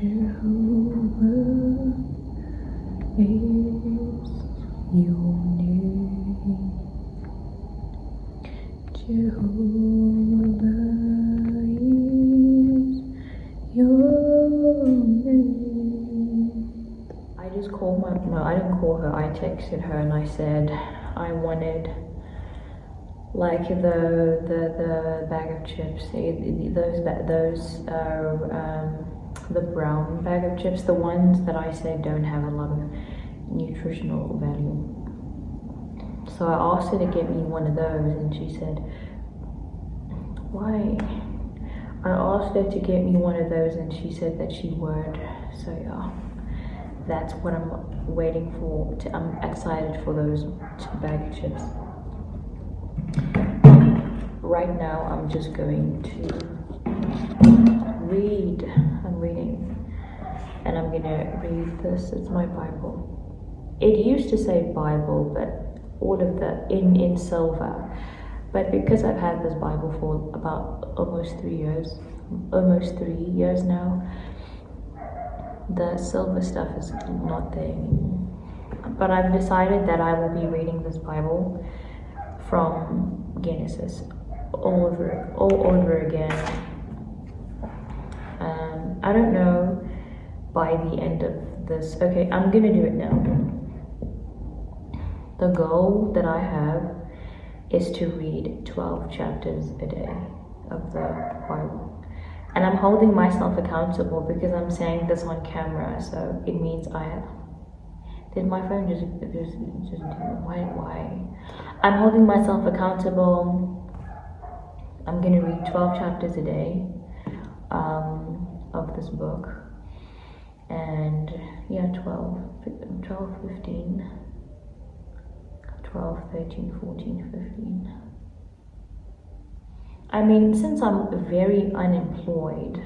Jehovah is your name. Jehovah is your name. I just called I didn't call her, I texted her and I said I wanted like the bag of chips, the brown bag of chips, the ones that I said don't have a lot of nutritional value. So I asked her to get me one of those and she said, why? I asked her to get me one of those and she said that she would. So yeah, that's what I'm waiting for. I'm excited for those bag of chips. Right now I'm just going to read. I'm reading and I'm gonna read this. It's my Bible. It used to say Bible, but all of the in silver, but because I've had this Bible for about almost 3 years now, the silver stuff is not there anymore. But I've decided that I will be reading this Bible from Genesis all over again. I don't know by the end of this. Okay, I'm gonna do it now. The goal that I have is to read 12 chapters a day of the Bible. And I'm holding myself accountable because I'm saying this on camera, so it means did my phone just do why? I'm holding myself accountable. I'm gonna read 12 chapters a day of this book. And yeah, 12, 15, 12, 13, 14, 15. I mean, since I'm very unemployed,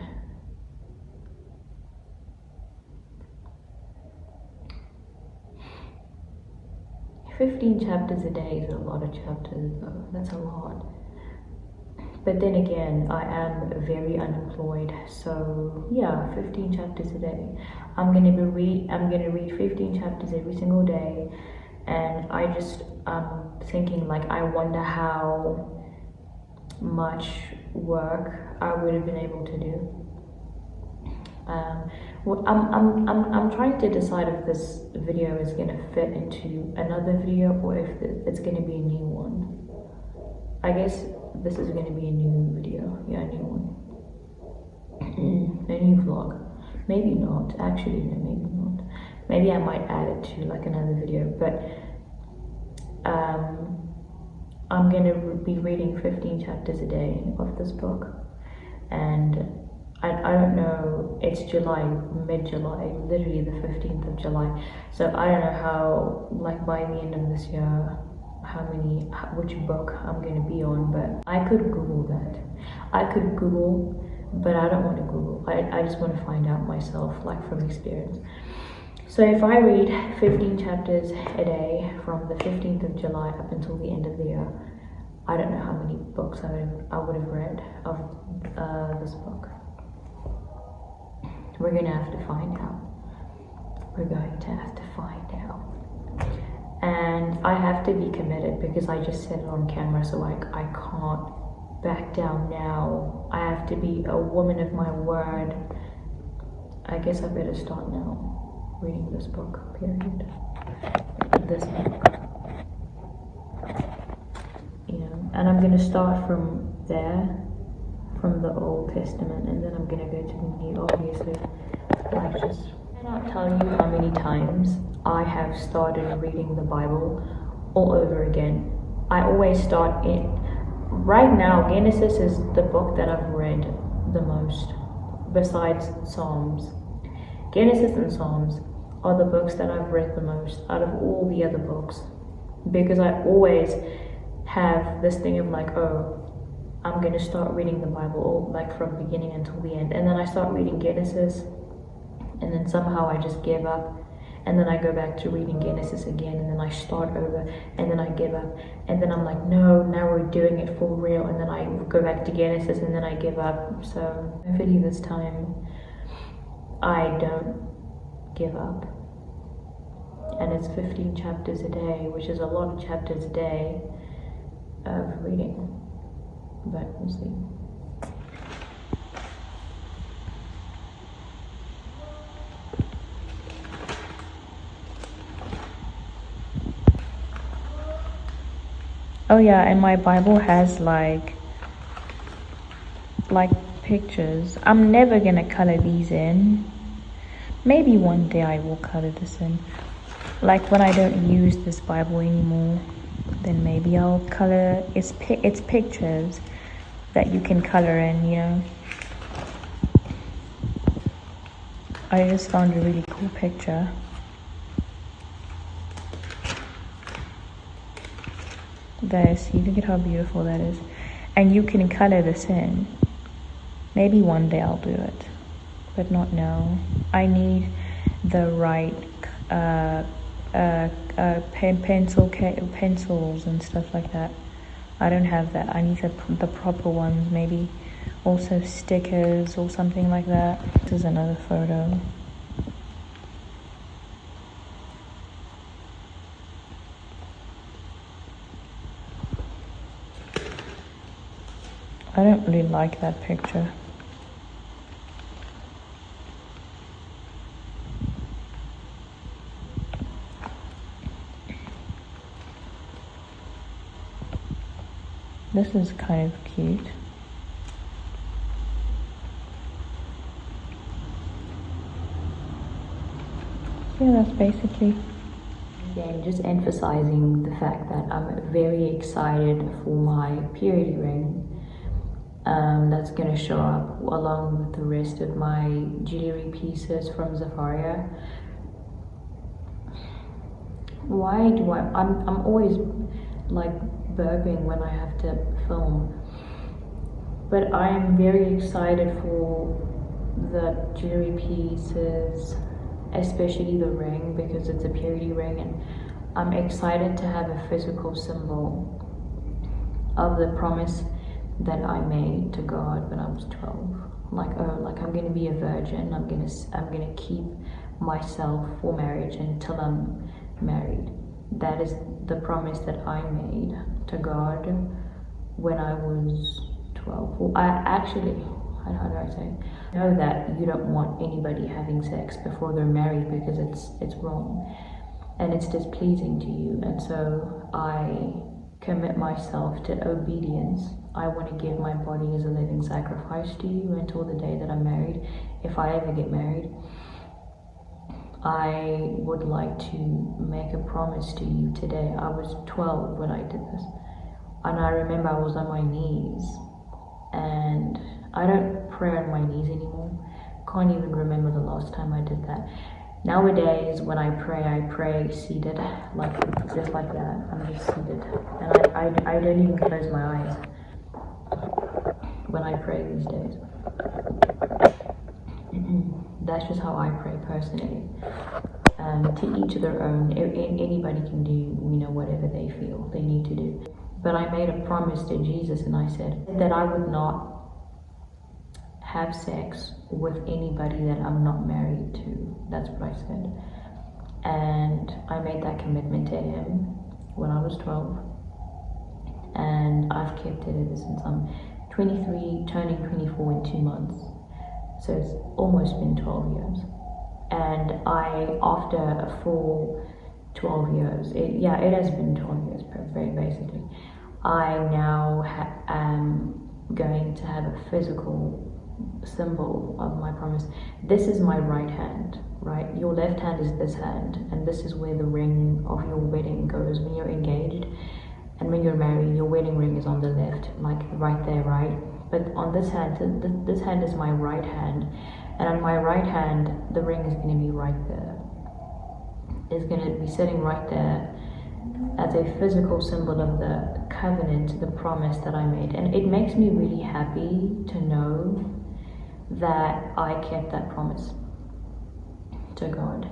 $15 chapters a day is a lot of chapters though. That's a lot. But then again, I am very unemployed, so yeah, 15 chapters a day. I'm gonna read 15 chapters every single day, and I just thinking like I wonder how much work I would have been able to do. I'm trying to decide if this video is gonna fit into another video or if it's gonna be a new one. I guess this is gonna be a new video. Yeah, a new one. A new vlog. Maybe not. Actually, no, maybe not. Maybe I might add it to like another video, but I'm gonna be reading 15 chapters a day of this book, and I don't know, it's July, mid-July, literally the 15th of July, so I don't know how, like by the end of this year, which book I'm gonna be on, but I could Google that. I could Google, but I don't want to Google. I just want to find out myself, like from experience. So if I read 15 chapters a day from the 15th of July up until the end of the year, I don't know how many books I would have read of this book. We're gonna have to find out. We're going to have to find out. And I have to be committed because I just said it on camera, so I can't back down now. I have to be a woman of my word. I guess I better start now reading this book, period. This book. You know, and I'm gonna start from there, from the Old Testament, and then I'm gonna go to the New, obviously. I cannot tell you how many times I have started reading the Bible all over again. I always start in, right now, Genesis is the book that I've read the most, besides Psalms. Genesis and Psalms are the books that I've read the most out of all the other books, because I always have this thing of like, oh, I'm gonna start reading the Bible like from beginning until the end, and then I start reading Genesis, and then somehow I just give up, and then I go back to reading Genesis again, and then I start over, and then I give up, and then I'm like, no, now we're doing it for real, and then I go back to Genesis, and then I give up. So hopefully this time I don't give up. And it's 15 chapters a day, which is a lot of chapters a day of reading. But we'll see. Oh yeah, and my Bible has like pictures. I'm never gonna color these in. Maybe one day I will color this in. Like when I don't use this Bible anymore, then maybe I'll color. It's pictures that you can color in, you know. I just found a really cool picture. There, see, look at how beautiful that is. And you can color this in. Maybe one day I'll do it, but not now. I need the right pencils and stuff like that. I don't have that. I need the proper ones, maybe also stickers or something like that. This is another photo. I don't really like that picture. This is kind of cute. Yeah, that's basically. Again, just emphasizing the fact that I'm very excited for my purity ring. That's gonna show up along with the rest of my jewelry pieces from Zafaria. Why do I'm always like burping when I have to film, but I am very excited for the jewelry pieces, especially the ring, because it's a purity ring, and I'm excited to have a physical symbol of the promise that I made to God when I was 12. Like, oh, like I'm gonna be a virgin. I'm gonna keep myself for marriage until I'm married. That is the promise that I made to God when I was 12. Well, how do I say? I know that you don't want anybody having sex before they're married because it's wrong and it's displeasing to you. And so I commit myself to obedience. I want to give my body as a living sacrifice to you until the day that I'm married. If I ever get married, I would like to make a promise to you today. I was 12 when I did this, and I remember I was on my knees, and I don't pray on my knees anymore. Can't even remember the last time I did that. Nowadays, when I pray seated, like just like that. I'm just seated, and I don't even close my eyes when I pray these days. That's just how I pray personally. To each their own. Anybody can do, whatever they feel they need to do. But I made a promise to Jesus, and I said that I would not have sex with anybody that I'm not married to. That's what I said. And I made that commitment to him when I was 12. And I've kept it ever since. I'm 23, turning 24 in 2 months. So it's almost been 12 years. And after a full 12 years, it has been 12 years, very basically, I now am going to have a physical symbol of my promise. This is my right hand, right? Your left hand is this hand, and this is where the ring of your wedding goes when you're engaged. And when you're married, your wedding ring is on the left, like right there, right? But on this hand, this hand is my right hand, and on my right hand, the ring is going to be right there. It's going to be sitting right there as a physical symbol of the covenant, the promise that I made. And it makes me really happy to know that I kept that promise to God,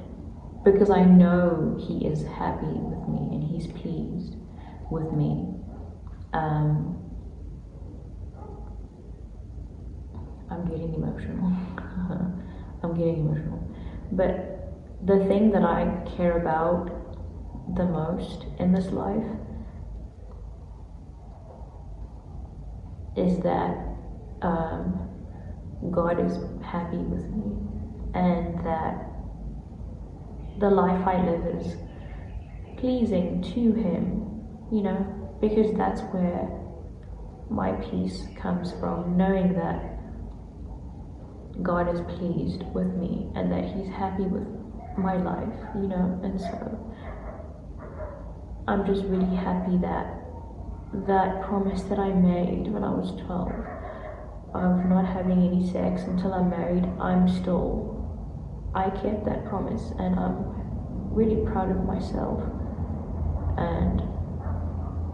because I know He is happy with me and He's pleased with me. I'm getting emotional. I'm getting emotional. But the thing that I care about the most in this life is that God is happy with me, and that the life I live is pleasing to Him, you know, because that's where my peace comes from, knowing that God is pleased with me and that He's happy with my life, you know. And so I'm just really happy that that promise that I made when I was 12 of not having any sex until I'm married, I kept that promise, and I'm really proud of myself, and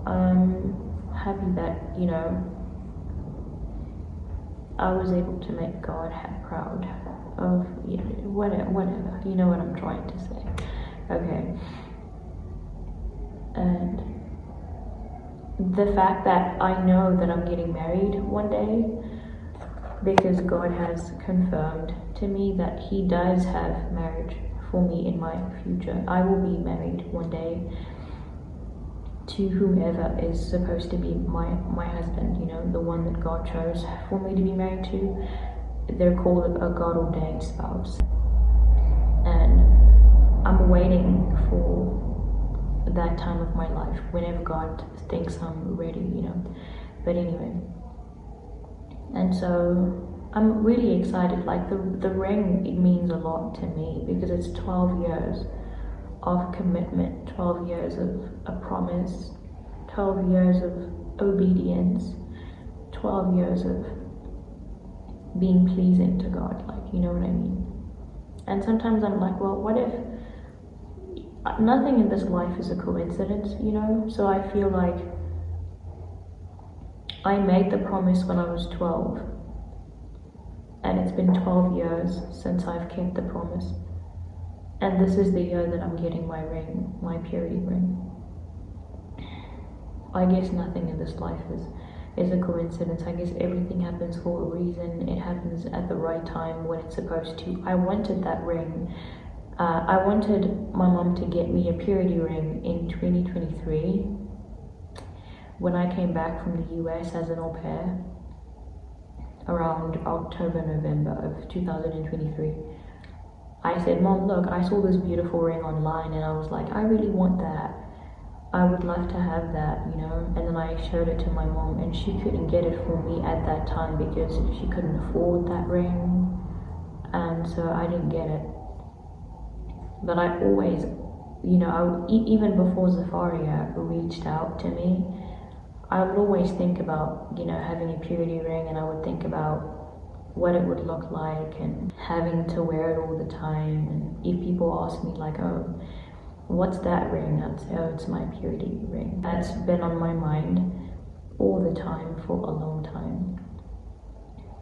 I'm happy that, you know, I was able to make God proud of, you know, whatever, you know what I'm trying to say. Okay. And the fact that I know that I'm getting married one day, because God has confirmed to me that He does have marriage for me in my future. I will be married one day to whomever is supposed to be my husband, you know, the one that God chose for me to be married to. They're called a God-ordained spouse. And I'm waiting for that time of my life, whenever God thinks I'm ready, you know. But anyway, and so I'm really excited. Like the ring, it means a lot to me because it's 12 years of commitment, 12 years of a promise, 12 years of obedience, 12 years of being pleasing to God, like, you know what I mean? And sometimes I'm like, well, what if nothing in this life is a coincidence, you know? So I feel like I made the promise when I was 12, and it's been 12 years since I've kept the promise. And this is the year that I'm getting my ring, my purity ring. I guess nothing in this life is a coincidence. I guess everything happens for a reason. It happens at the right time when it's supposed to. I wanted that ring. I wanted my mom to get me a purity ring in 2023 when I came back from the US as an au pair around October, November of 2023. I said, Mom, look, I saw this beautiful ring online, and I was like, I really want that. I would love to have that, you know. And then I showed it to my mom, and she couldn't get it for me at that time because she couldn't afford that ring, and so I didn't get it. But I always, you know, even before Zafaria reached out to me, I would always think about, you know, having a purity ring, and I would think about what it would look like and having to wear it all the time. And if people ask me like, oh, what's that ring? I'd say, oh, it's my purity ring. That's been on my mind all the time for a long time.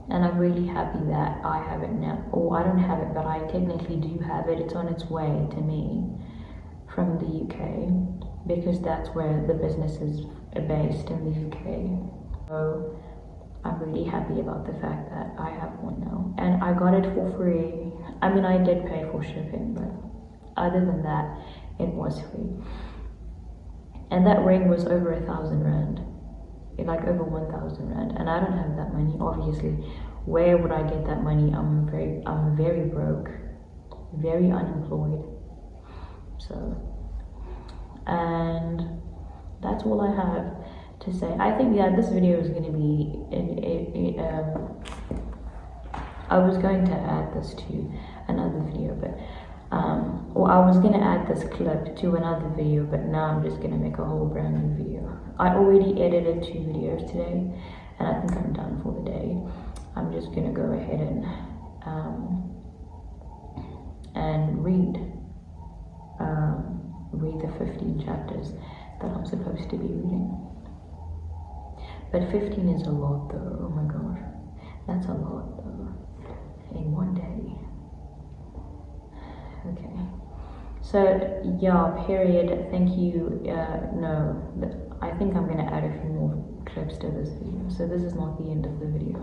And I'm really happy that I have it now. Or I don't have it, but I technically do have it. It's on its way to me from the UK, because that's where the business is based, in the UK. So I'm really happy about the fact that I have one now. And I got it for free. I mean, I did pay for shipping, but other than that, it was free. And that ring was over 1,000 rand. Like over 1,000 rand. And I don't have that money, obviously. Where would I get that money? I'm very broke, very unemployed. So, and that's all I have to say. I think, yeah, this video is going to be I was going to add this to another video, but or I was going to add this clip to another video, but now I'm just going to make a whole brand new video. I already edited 2 videos today, and I think I'm done for the day. I'm just going to go ahead and read the 15 chapters that I'm supposed to be reading. But 15 is a lot though, oh my gosh. That's a lot though, in one day. Okay. So, yeah, period, thank you. No, I think I'm gonna add a few more clips to this video. So this is not the end of the video.